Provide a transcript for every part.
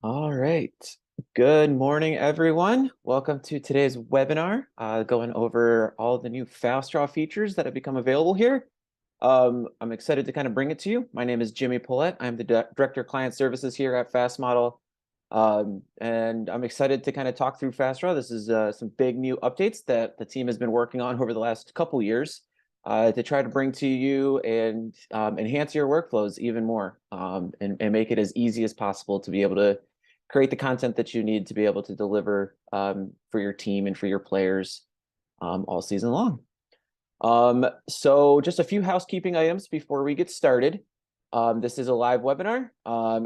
All right. Good morning, everyone. Welcome to today's webinar, going over all the new FastDraw features that have become available here. I'm excited to kind of bring it to you. My name is Jimmy Paulette. I'm the Director of Client Services here at FastModel. And I'm excited to kind of talk through FastDraw. This is some big new updates that the team has been working on over the last couple years to try to bring to you and enhance your workflows even more and make it as easy as possible to be able to create the content that you need to be able to deliver for your team and for your players all season long. So just a few housekeeping items before we get started. This is a live webinar.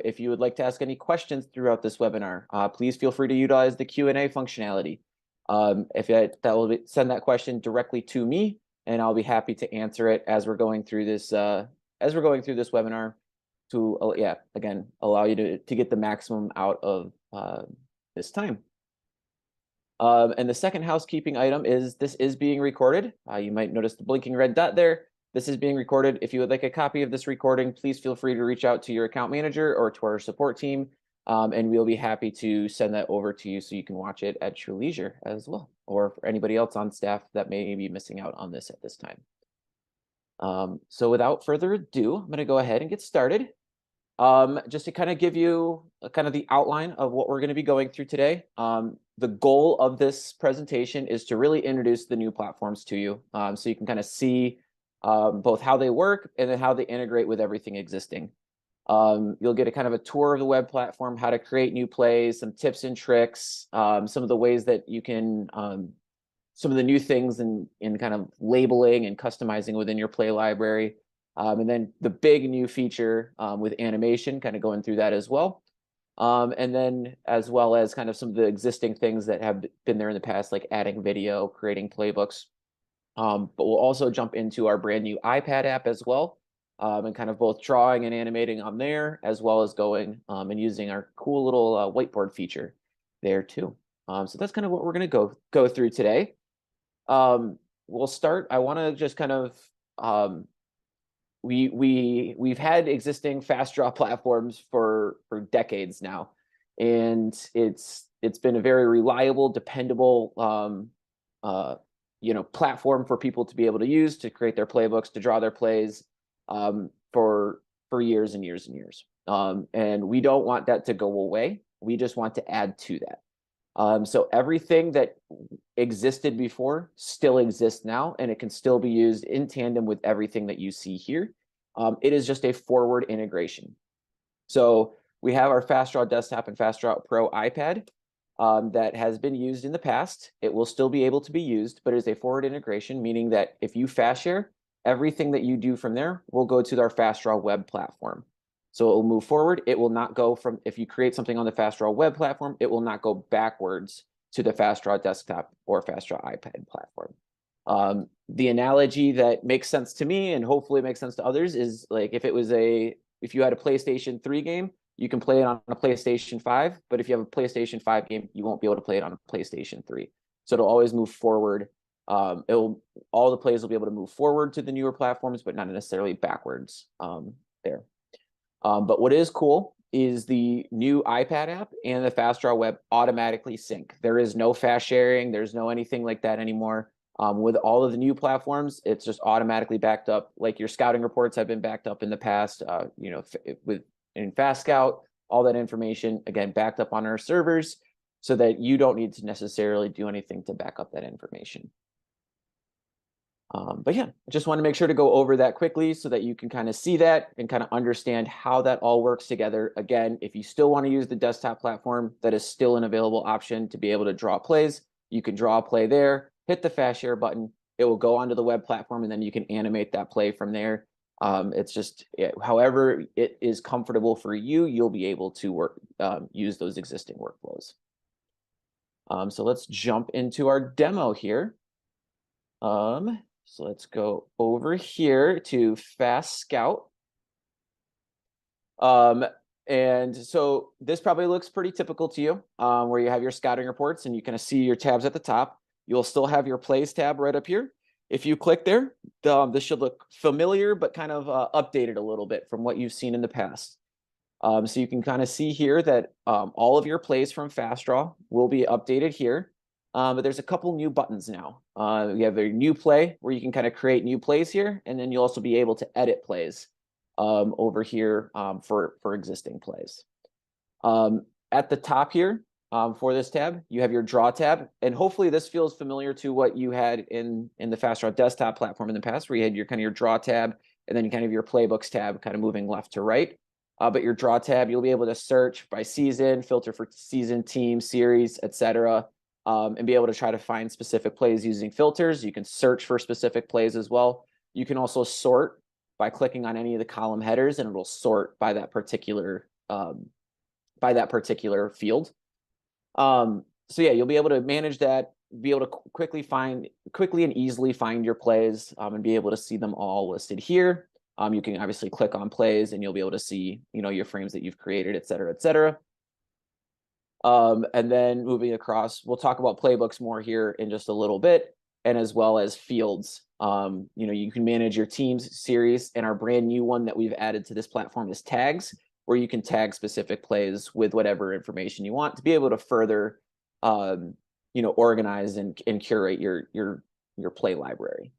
If you would like to ask any questions throughout this webinar, please feel free to utilize the Q&A functionality. That will send that question directly to me, and I'll be happy to answer it as we're going through this webinar to again allow you to get the maximum out of this time. And the second housekeeping item is this is being recorded. You might notice the blinking red dot there. This is being recorded. If you would like a copy of this recording, please feel free to reach out to your account manager or to our support team, and we'll be happy to send that over to you so you can watch it at your leisure as well, or for anybody else on staff that may be missing out on this at this time. So without further ado, I'm going to go ahead and get started. Just to kind of give you kind of the outline of what we're going to be going through today. The goal of this presentation is to really introduce the new platforms to you, so you can kind of see both how they work and then how they integrate with everything existing. You'll get a kind of a tour of the web platform, how to create new plays, some tips and tricks, some of the ways that you can, some of the new things in kind of labeling and customizing within your play library. And then the big new feature with animation, kind of going through that as well. And then as well as kind of some of the existing things that have been there in the past, like adding video, creating playbooks. But we'll also jump into our brand new iPad app as well, and kind of both drawing and animating on there, as well as going and using our cool little whiteboard feature there too. So that's kind of what we're going to go through today. We'll start. I want to just kind of we've had existing FastDraw platforms for decades now, and it's been a very reliable, dependable platform for people to be able to use to create their playbooks, to draw their plays for years and years and years. And we don't want that to go away. We just want to add to that. So everything that existed before still exists now, and it can still be used in tandem with everything that you see here. It is just a forward integration. So we have our FastDraw Desktop and FastDraw Pro iPad that has been used in the past. It will still be able to be used, but it is a forward integration, meaning that if you fast share, everything that you do from there will go to our FastDraw Web platform. So it will move forward. It will not go from, if you create something on the FastDraw Web platform, it will not go backwards to the FastDraw Desktop or FastDraw iPad platform. The analogy that makes sense to me and hopefully makes sense to others is like if you had a PlayStation 3 game, you can play it on a PlayStation 5, but if you have a PlayStation 5 game, you won't be able to play it on a PlayStation 3. So it'll always move forward. All the plays will be able to move forward to the newer platforms, but not necessarily backwards there. But what is cool is the new iPad app and the FastDraw Web automatically sync. There is no fast sharing. There's no anything like that anymore. With all of the new platforms, it's just automatically backed up. Like your scouting reports have been backed up in the past, in FastScout, all that information, again, backed up on our servers so that you don't need to necessarily do anything to back up that information. But yeah, just want to make sure to go over that quickly so that you can kind of see that and kind of understand how that all works together. Again, if you still want to use the desktop platform, that is still an available option to be able to draw plays. You can draw a play there, hit the fast share button, it will go onto the web platform, and then you can animate that play from there. It's just however it is comfortable for you, you'll be able to use those existing workflows. So let's jump into our demo here. So let's go over here to FastScout. And so this probably looks pretty typical to you, where you have your scouting reports and you kind of see your tabs at the top. You'll still have your plays tab right up here. If you click there, this should look familiar, but kind of updated a little bit from what you've seen in the past. So you can kind of see here that all of your plays from FastDraw will be updated here. But there's a couple new buttons now. You have a new play where you can kind of create new plays here, and then you'll also be able to edit plays over here for existing plays. At the top here for this tab, you have your Draw tab, and hopefully this feels familiar to what you had in the FastDraw desktop platform in the past, where you had your kind of your Draw tab and then kind of your Playbooks tab kind of moving left to right. But your Draw tab, you'll be able to search by season, filter for season, team, series, etc., and be able to try to find specific plays using filters. You can search for specific plays as well. You can also sort by clicking on any of the column headers, and it'll sort by that particular field. So yeah, you'll be able to manage that, be able to quickly and easily find your plays, and be able to see them all listed here. You can obviously click on plays and you'll be able to see, your frames that you've created, et cetera, et cetera. And then moving across, we'll talk about playbooks more here in just a little bit, and as well as fields. You can manage your teams, series, and our brand new one that we've added to this platform is tags, where you can tag specific plays with whatever information you want to be able to further, organize and curate your play library.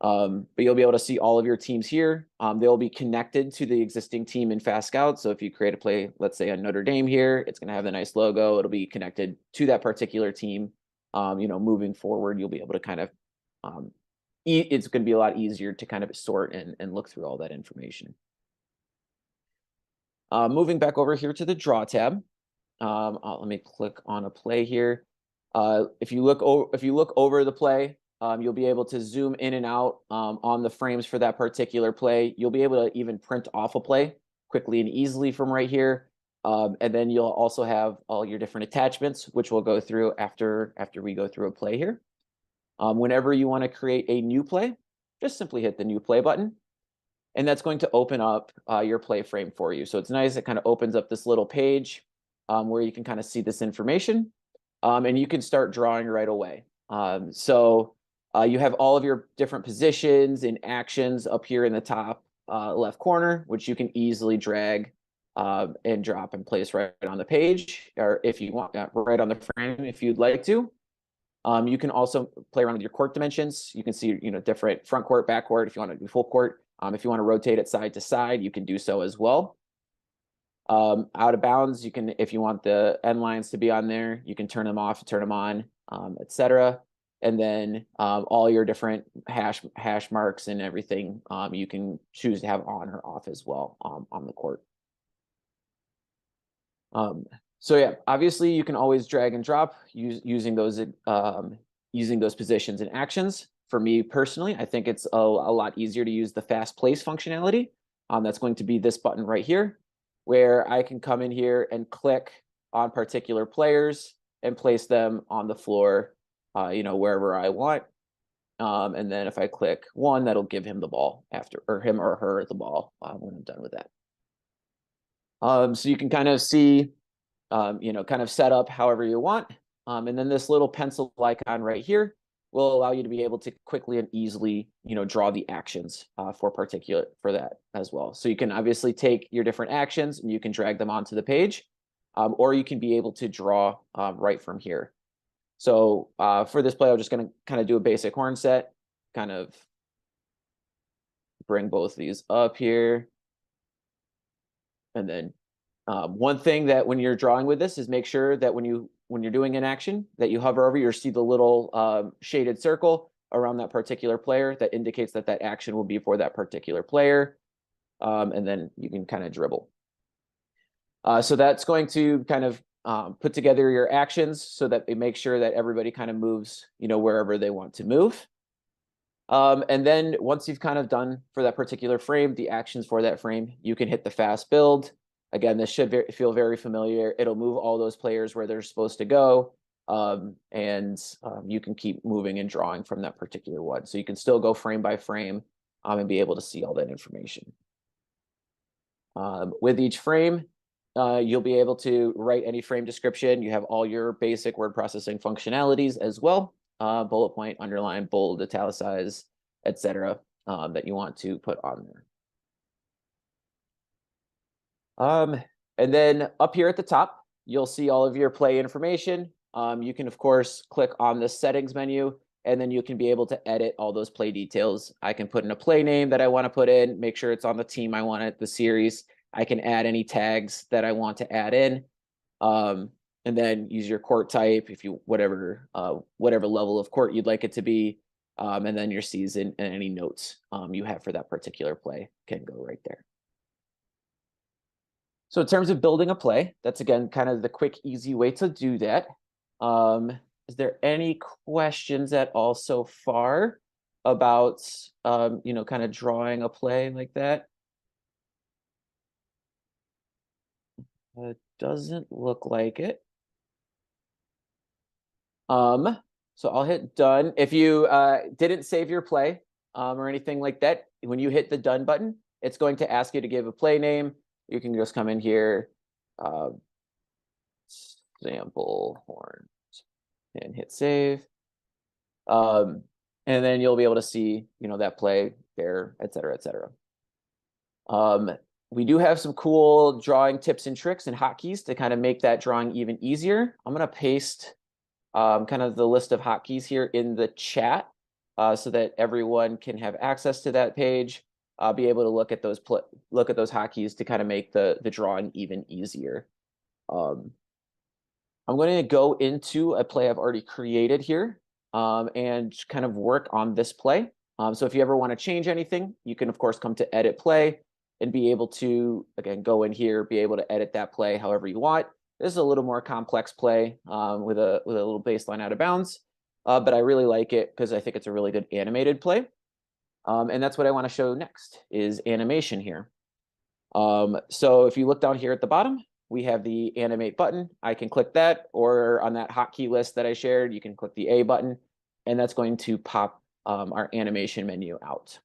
But you'll be able to see all of your teams here. They'll be connected to the existing team in FastScout. So if you create a play, let's say on Notre Dame here, it's going to have the nice logo. It'll be connected to that particular team. Moving forward, you'll be able to kind of, it's going to be a lot easier to kind of sort and look through all that information. Moving back over here to the Draw tab, let me click on a play here. If you look over the play, you'll be able to zoom in and out on the frames for that particular play. You'll be able to even print off a play quickly and easily from right here. And then you'll also have all your different attachments, which we'll go through after we go through a play here. Whenever you want to create a new play, just simply hit the new play button. And that's going to open up your play frame for you. So it's nice. It kind of opens up this little page where you can kind of see this information. And you can start drawing right away. You have all of your different positions and actions up here in the top left corner, which you can easily drag and drop and place right on the page, or if you want, right on the frame if you'd like to. You can also play around with your court dimensions. You can see, different front court, back court, if you want to do full court. If you want to rotate it side to side, you can do so as well. Out of bounds, you can, if you want the end lines to be on there, you can turn them off, turn them on, etc. And then all your different hash marks and everything, you can choose to have on or off as well on the court. So yeah, obviously you can always drag and drop using those positions and actions. For me personally, I think it's a lot easier to use the fast place functionality. That's going to be this button right here, where I can come in here and click on particular players and place them on the floor, wherever I want. And then if I click one, that'll give him the ball after, or him or her the ball when I'm done with that. So you can kind of see, kind of set up however you want. And then this little pencil icon right here will allow you to be able to quickly and easily, draw the actions for that as well. So you can obviously take your different actions and you can drag them onto the page, or you can be able to draw right from here. So for this play, I'm just going to kind of do a basic horn set, kind of bring both of these up here. And then one thing that when you're drawing with this is make sure that when you're doing an action that you hover over, you'll see the little shaded circle around that particular player that indicates that that action will be for that particular player. And then you can kind of dribble. So that's going to kind of put together your actions so that they make sure that everybody kind of moves, wherever they want to move. And then once you've kind of done for that particular frame, the actions for that frame, you can hit the fast build. Again, this should feel very familiar. It'll move all those players where they're supposed to go. And you can keep moving and drawing from that particular one. So you can still go frame by frame and be able to see all that information. With each frame, you'll be able to write any frame description. You have all your basic word processing functionalities as well. Bullet point, underline, bold, italicize, etc. That you want to put on there. Um, and then up here at the top, you'll see all of your play information. You can, of course, click on the settings menu, and then you can be able to edit all those play details. I can put in a play name that I want to put in, make sure it's on the team I want it, the series. I can add any tags that I want to add in. And then use your court type, if you whatever level of court you'd like it to be. And then your season and any notes you have for that particular play can go right there. So in terms of building a play, that's again kind of the quick, easy way to do that. Is there any questions at all so far about kind of drawing a play like that? It doesn't look like it. So I'll hit done. If you didn't save your play or anything like that, when you hit the done button, it's going to ask you to give a play name. You can just come in here, sample horns, and hit save. And then you'll be able to see, that play there, et cetera, et cetera. We do have some cool drawing tips and tricks and hotkeys to kind of make that drawing even easier. I'm going to paste kind of the list of hotkeys here in the chat so that everyone can have access to that page. Be able to look at those hotkeys to kind of make the drawing even easier. I'm going to go into a play I've already created here and kind of work on this play. So if you ever want to change anything, you can of course come to edit play and be able to, again, go in here, be able to edit that play however you want. This is a little more complex play with a little baseline out of bounds, but I really like it because I think it's a really good animated play. And that's what I want to show next is animation here. So if you look down here at the bottom, we have the animate button. I can click that, or on that hotkey list that I shared, you can click the A button, and that's going to pop our animation menu out.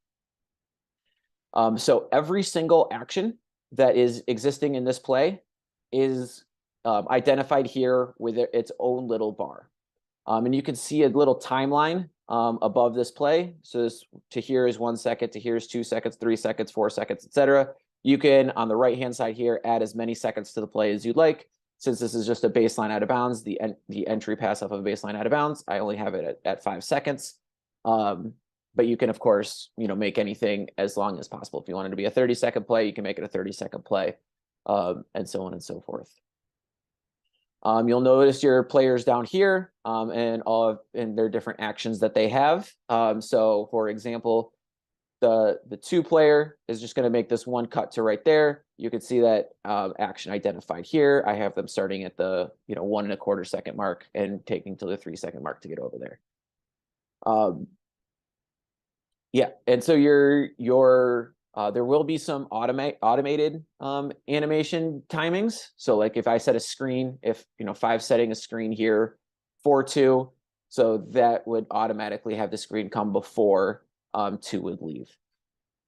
So every single action that is existing in this play is identified here with its own little bar. And you can see a little timeline above this play. So this to here is 1 second, to here is 2 seconds, 3 seconds, 4 seconds, etc. You can, on the right-hand side here, add as many seconds to the play as you'd like. Since this is just a baseline out of bounds, the entry pass off of a baseline out of bounds, I only have it at 5 seconds. But you can, of course, make anything as long as possible. If you want it to be a 30-second play, you can make it a 30-second play, and so on and so forth. You'll notice your players down here and all of their different actions that they have. So, for example, the 2-player is just going to make this one cut to right there. You can see that action identified here. I have them starting at the 1 1/4 second mark and taking to the 3 second mark to get over there. Yeah, and so there will be some automated animation timings. So like if I set a screen, if 5 setting a screen here, 4-2, so that would automatically have the screen come before 2 would leave.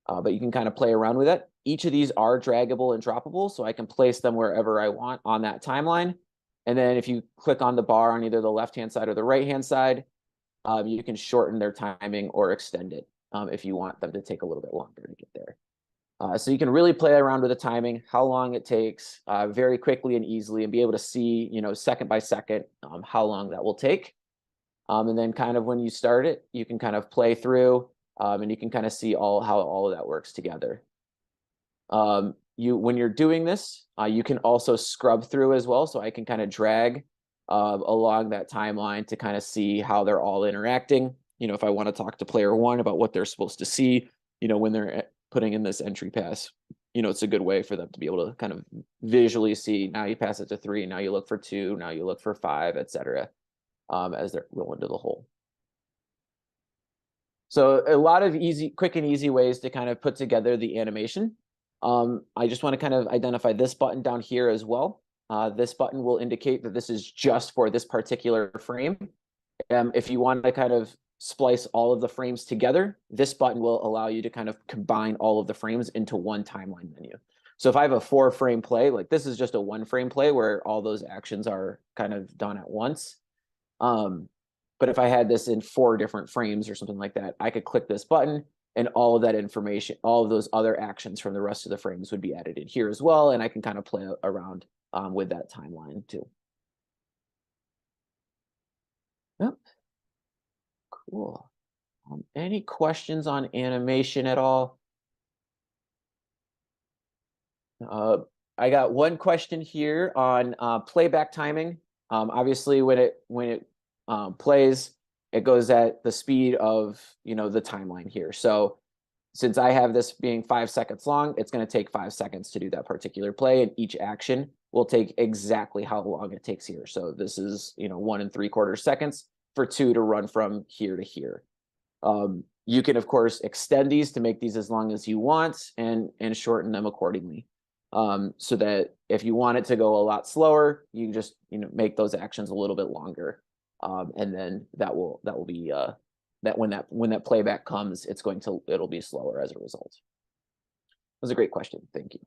But you can kind of play around with it. Each of these are draggable and droppable, so I can place them wherever I want on that timeline. And then if you click on the bar on either the left-hand side or the right-hand side, you can shorten their timing or extend it if you want them to take a little bit longer to get there. So you can really play around with the timing, how long it takes, very quickly and easily, and be able to see, second by second, how long that will take. And then kind of when you start it, you can kind of play through, and you can kind of see how all of that works together. When you're doing this, you can also scrub through as well. So I can kind of drag along that timeline to kind of see how they're all interacting. If I want to talk to player 1 about what they're supposed to see, when they're putting in this entry pass, it's a good way for them to be able to kind of visually see, now you pass it to 3, now you look for 2, now you look for 5, etc. As they're rolling to the hole. So a lot of quick and easy ways to kind of put together the animation. I just want to kind of identify this button down here as well. This button will indicate that this is just for this particular frame. If you want to kind of splice all of the frames together, this button will allow you to kind of combine all of the frames into one timeline menu. So if I have a 4-frame play, like this is just a 1-frame play where all those actions are kind of done at once. But if I had this in 4 different frames or something like that, I could click this button And all of that information, all of those other actions from the rest of the frames would be edited here as well. And I can kind of play around with that timeline too. Yep. Cool. Any questions on animation at all? I got one question here on playback timing. Obviously, when it plays, it goes at the speed of the timeline here. So since I have this being 5 seconds long, it's going to take 5 seconds to do that particular play, and each action will take exactly how long it takes here. So this is 1 3/4 seconds for 2 to run from here to here. You can of course extend these to make these as long as you want and shorten them accordingly. So that if you want it to go a lot slower, you just make those actions a little bit longer, and then that will be that when that playback comes, it'll be slower as a result. That was a great question. Thank you.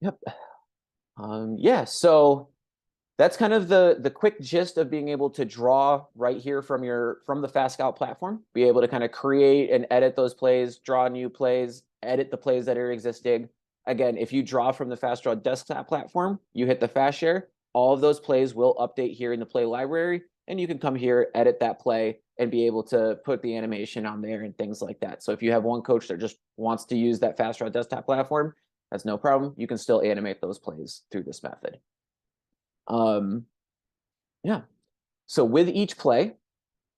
Yep. Yeah. So that's kind of the quick gist of being able to draw right here from the FastScout platform, be able to kind of create and edit those plays, draw new plays, edit the plays that are existing. Again, if you draw from the FastDraw desktop platform, you hit the fast share, all of those plays will update here in the play library, and you can come here, edit that play, and be able to put the animation on there and things like that. So if you have one coach that just wants to use that FastDraw desktop platform, that's no problem. You can still animate those plays through this method. Yeah. So with each play,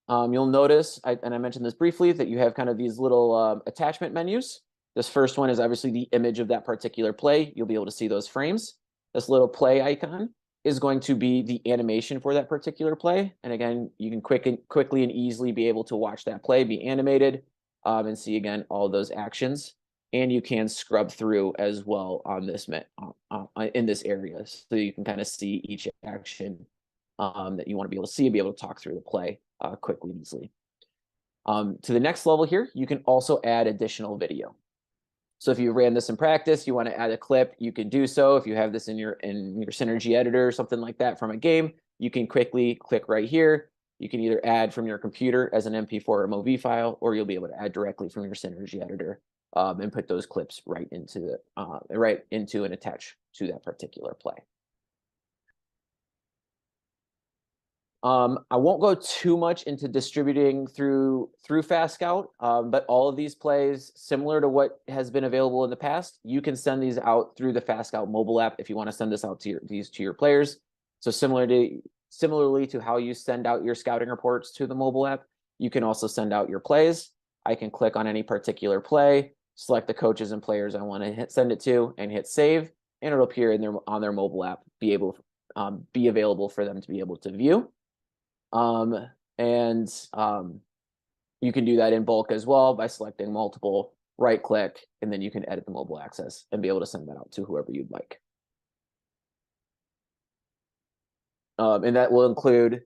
you'll notice, and I mentioned this briefly, that you have kind of these little attachment menus. This first one is obviously the image of that particular play. You'll be able to see those frames. This little play icon is going to be the animation for that particular play. And again, you can quickly and easily be able to watch that play be animated and see again all those actions. And you can scrub through as well on this in this area, so you can kind of see each action that you want to be able to see and be able to talk through the play quickly and easily. To the next level here, you can also add additional video. So if you ran this in practice, you want to add a clip, you can do so. If you have this in your Synergy editor or something like that from a game, you can quickly click right here. You can either add from your computer as an MP4 or MOV file, or you'll be able to add directly from your Synergy editor and put those clips right into and attach to that particular play. I won't go too much into distributing through FastScout, but all of these plays, similar to what has been available in the past, you can send these out through the FastScout mobile app if you want to send this out to your players. So similarly to how you send out your scouting reports to the mobile app, you can also send out your plays. I can click on any particular play, select the coaches and players I want to send it to, and hit save, and it'll appear on their mobile app, be available for them to be able to view. You can do that in bulk as well by selecting multiple, right click, and then you can edit the mobile access and be able to send that out to whoever you'd like. And that will include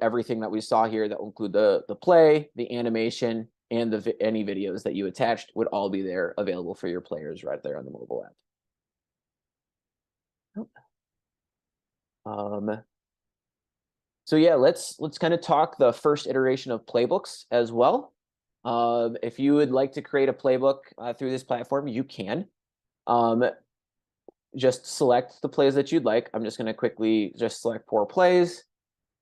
everything that we saw here. That will include the play, the animation, and any videos that you attached would all be there available for your players right there on the mobile app. So yeah, let's kind of talk the first iteration of playbooks as well. If you would like to create a playbook through this platform, you can. Just select the plays that you'd like. I'm just going to quickly just select 4 plays.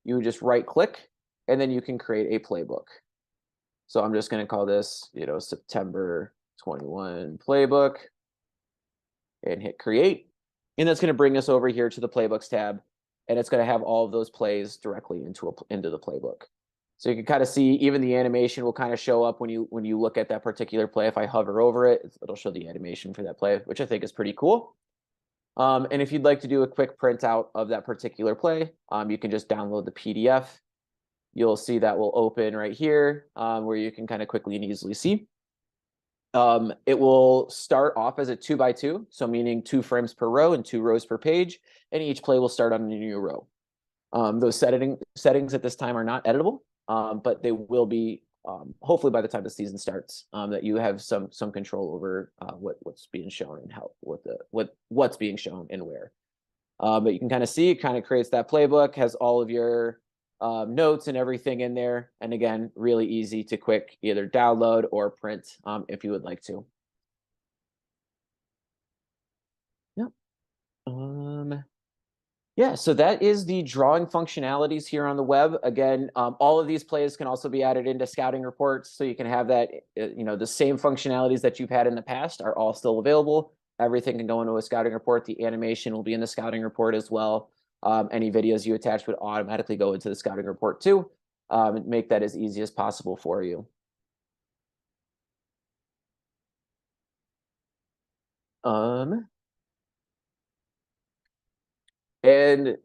You just right click, and then you can create a playbook. So I'm just going to call this, September 21 playbook, and hit create. And that's going to bring us over here to the playbooks tab, and it's going to have all of those plays directly into the playbook. So you can kind of see even the animation will kind of show up when you look at that particular play. If I hover over it, it'll show the animation for that play, which I think is pretty cool. And if you'd like to do a quick printout of that particular play, you can just download the PDF. You'll see that will open right here, where you can kind of quickly and easily see. It will start off as a 2x2, so meaning 2 frames per row and 2 rows per page, and each play will start on a new row. Those settings at this time are not editable, but they will be hopefully by the time the season starts, that you have some control over what's being shown and what's being shown and where. But you can kind of see it kind of creates that playbook, has all of your notes and everything in there. And again, really easy to quick either download or print if you would like to. Yep. Yeah, so that is the drawing functionalities here on the web. Again, all of these plays can also be added into scouting reports, so you can have that, the same functionalities that you've had in the past are all still available. Everything can go into a scouting report. The animation will be in the scouting report as well. Any videos you attach would automatically go into the scouting report too, and make that as easy as possible for you. And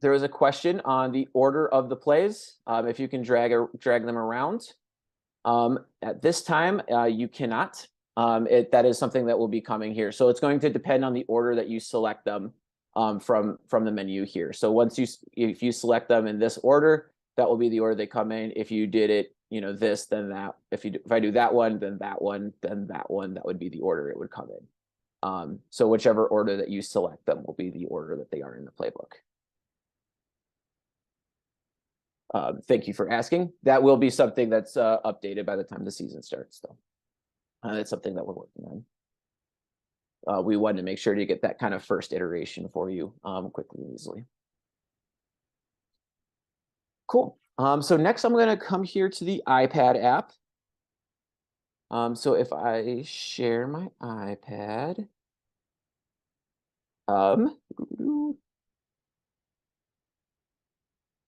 there was a question on the order of the plays, if you can drag them around. At this time, you cannot. That is something that will be coming here. So it's going to depend on the order that you select them from the menu here. So if you select them in this order, that will be the order they come in. If you did it, this, then that. If I do that one, then that one, then that one, that would be the order it would come in. So whichever order that you select them will be the order that they are in the playbook. Thank you for asking. That will be something that's updated by the time the season starts, though. It's something that we're working on. We wanted to make sure to get that kind of first iteration for you quickly and easily. Cool. So next I'm going to come here to the iPad app. So if I share my iPad, all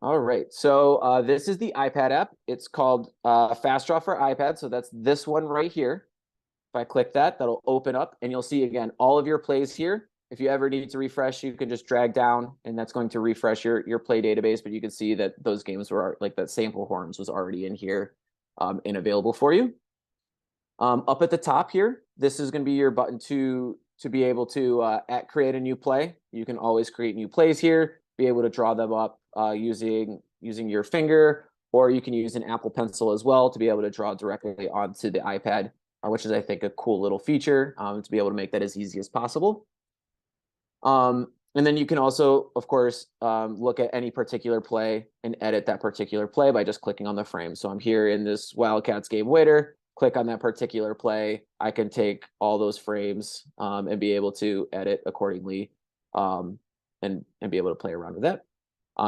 right, so this is the iPad app. It's called FastDraw for iPad. So that's this one right here. If I click that, that'll open up and you'll see again all of your plays here. If you ever need to refresh, you can just drag down and that's going to refresh your play database. But you can see that those games were like that sample horns was already in here and available for you. Up at the top here, this is going to be your button to be able to create a new play. You can always create new plays here, be able to draw them up using your finger, or you can use an Apple Pencil as well to be able to draw directly onto the iPad, which is, I think, a cool little feature to be able to make that as easy as possible. And then you can also, of course, look at any particular play and edit that particular play by just clicking on the frame. So I'm here in this Wildcats game waiter, click on that particular play. I can take all those frames and be able to edit accordingly and be able to play around with that.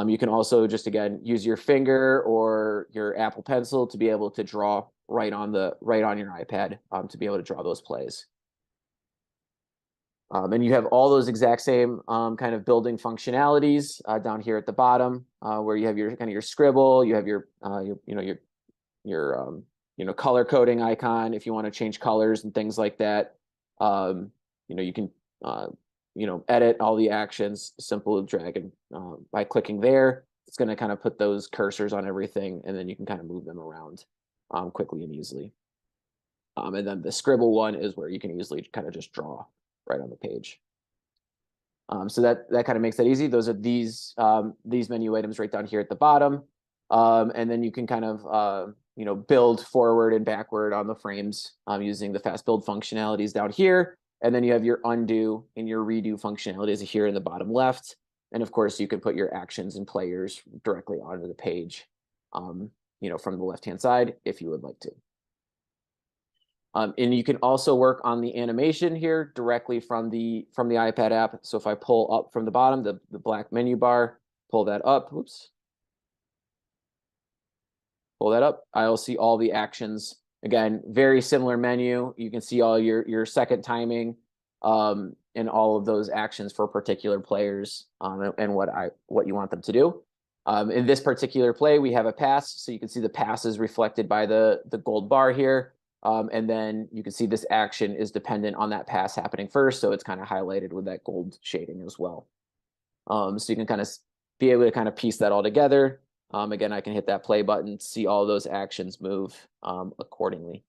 You can also just, again, use your finger or your Apple Pencil to be able to draw right on your iPad to be able to draw those plays. And you have all those exact same kind of building functionalities down here at the bottom, where you have your kind of your scribble, you have your color coding icon if you want to change colors and things like that. You can edit all the actions, simple drag and by clicking there. It's going to kind of put those cursors on everything, and then you can kind of move them around quickly and easily. And then the scribble one is where you can easily kind of just draw right on the page. So that kind of makes that easy. Those are these menu items right down here at the bottom. And then you can kind of build forward and backward on the frames using the fast build functionalities down here. And then you have your undo and your redo functionalities here in the bottom left. And of course, you can put your actions and players directly onto the page, from the left-hand side if you would like to. And you can also work on the animation here directly from the iPad app. So if I pull up from the bottom, the black menu bar, pull that up, pull that up, I'll see all the actions. Again, very similar menu. You can see all your second timing and all of those actions for particular players and what you want them to do. In this particular play, we have a pass. So you can see the pass is reflected by the gold bar here. And then you can see this action is dependent on that pass happening first. So it's kind of highlighted with that gold shading as well. So you can kind of be able to kind of piece that all together. Again, I can hit that play button, see all those actions move accordingly.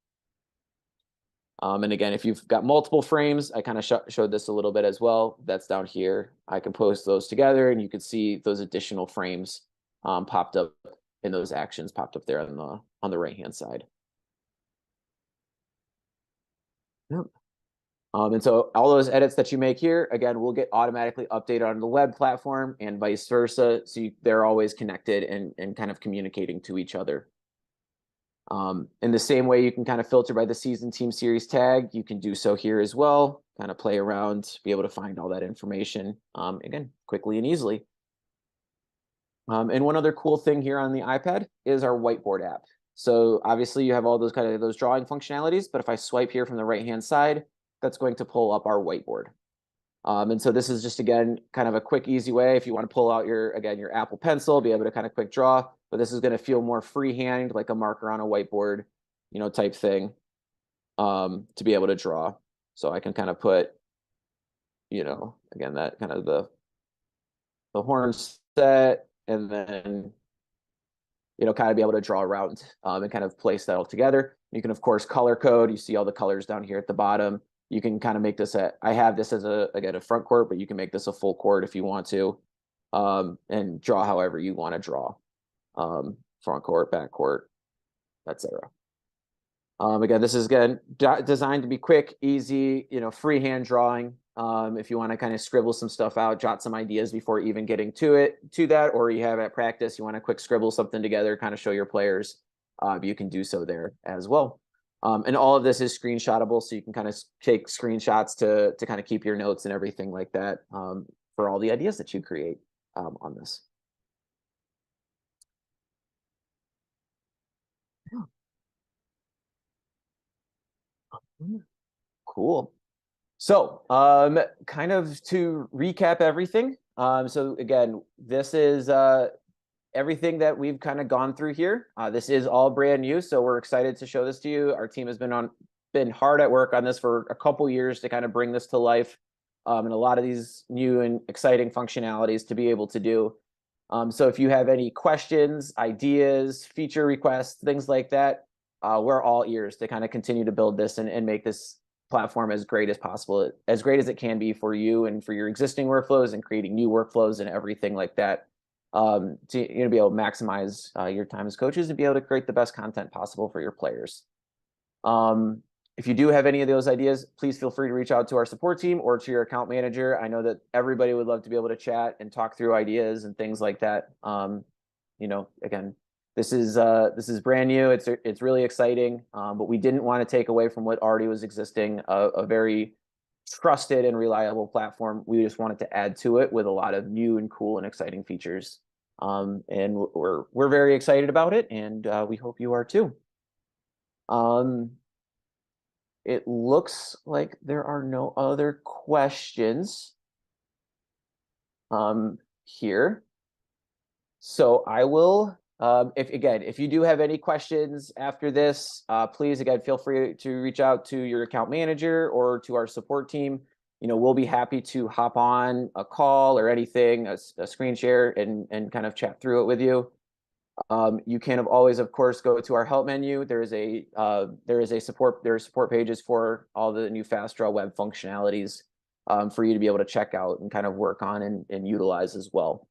And again, if you've got multiple frames, I kind of showed this a little bit as well. That's down here. I can post those together and you can see those additional frames popped up and those actions popped up there on the right-hand side. Yep. And so all those edits that you make here, again, will get automatically updated on the web platform and vice versa. So they're always connected and kind of communicating to each other. In the same way you can kind of filter by the season, team, series tag, you can do so here as well, kind of play around, be able to find all that information, again, quickly and easily. And one other cool thing here on the iPad is our whiteboard app. So obviously you have all those kind of those drawing functionalities, but if I swipe here from the right-hand side, that's going to pull up our whiteboard. And so this is just, again, kind of a quick, easy way if you want to pull out your Apple Pencil, be able to kind of quick draw, but this is going to feel more freehand, like a marker on a whiteboard, type thing, to be able to draw. So I can kind of put, again, that kind of the horn set, and then, kind of be able to draw around and kind of place that all together. You can, of course, color code. You see all the colors down here at the bottom. You can kind of make this I have this as a front court, but you can make this a full court if you want to, and draw however you want to draw, front court, back court, etc. Again, this is designed to be quick, easy, freehand drawing. If you want to kind of scribble some stuff out, jot some ideas before even getting to that, or you have at practice, you want to quick scribble something together, kind of show your players, you can do so there as well. And all of this is screenshotable, so you can kind of take screenshots to kind of keep your notes and everything like that, for all the ideas that you create on this. Cool. So kind of to recap everything. So again, this is everything that we've kind of gone through here. This is all brand new, so we're excited to show this to you. Our team has been hard at work on this for a couple years to kind of bring this to life, and a lot of these new and exciting functionalities to be able to do. So if you have any questions, ideas, feature requests, things like that, we're all ears to kind of continue to build this and make this platform as great as possible, as great as it can be for you and for your existing workflows and creating new workflows and everything like that, to be able to maximize your time as coaches and be able to create the best content possible for your players. If you do have any of those ideas, please feel free to reach out to our support team or to your account manager. I know that everybody would love to be able to chat and talk through ideas and things like that. Again, this is brand new. It's really exciting, but we didn't want to take away from what already was existing, a very trusted and reliable platform. We just wanted to add to it with a lot of new and cool and exciting features. And we're very excited about it, and we hope you are too. It looks like there are no other questions here. So I will, if you do have any questions after this, please, again, feel free to reach out to your account manager or to our support team. We'll be happy to hop on a call or anything, a screen share, and kind of chat through it with you. You can always, of course, go to our help menu. There are support pages for all the new FastDraw Web functionalities, for you to be able to check out and kind of work on and utilize as well.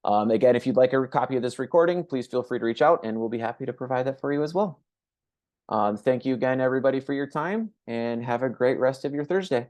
Again, if you'd like a copy of this recording, please feel free to reach out and we'll be happy to provide that for you as well. Thank you again, everybody, for your time, and have a great rest of your Thursday.